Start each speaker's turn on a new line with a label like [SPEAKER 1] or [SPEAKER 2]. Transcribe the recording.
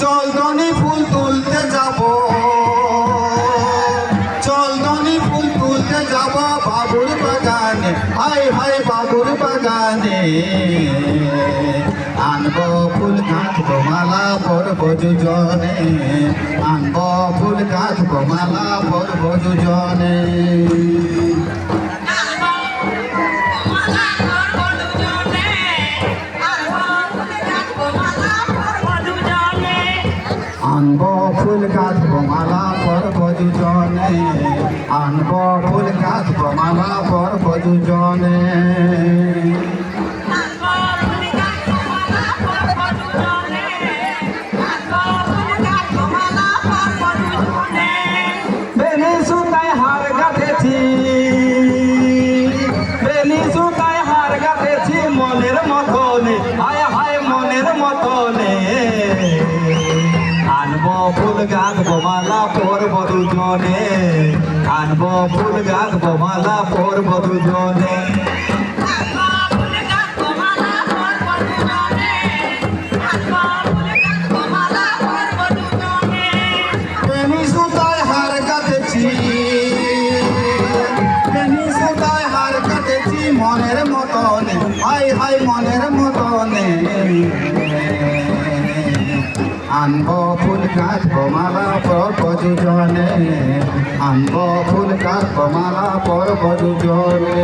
[SPEAKER 1] চলদনি ফুল তুলতে যাব, চলদনি ফুল তুলতে যাব বাবুর বাগানে, হাই হাই বাবুর বাগানে। আনবো ফুল গাঁথবো মালা পরবো দুজনে, আনবো ফুল গাঁথবো মালা পরবো দুজনে। আনবো ফুল গাঁথবো মালা পরবো দুজনে, আনবো ফুল গাঁথবো মালা পরবো দুজনে। বেনি সুতায় হার গাঁথেছি, বেনি সুতায় হার গাঁথেছি মনের মতনে, হায় হায় মনের মতনে। আনবো ফুল গাঁথবো মালা পরবো দুজনে, আনবো ফুল গাঁথবো মালা পরবো দুজনে। বেনি সুতায় হার গাঁথেছি, বেনি সুতায় হার গাঁথেছি মনের মতনে, হায় হায় মনের মতনে। আনবো ফুল গাঁথবো মালা পরবো দুজনে, আনবো ফুল গাঁথবো মালা পরবো দুজনে।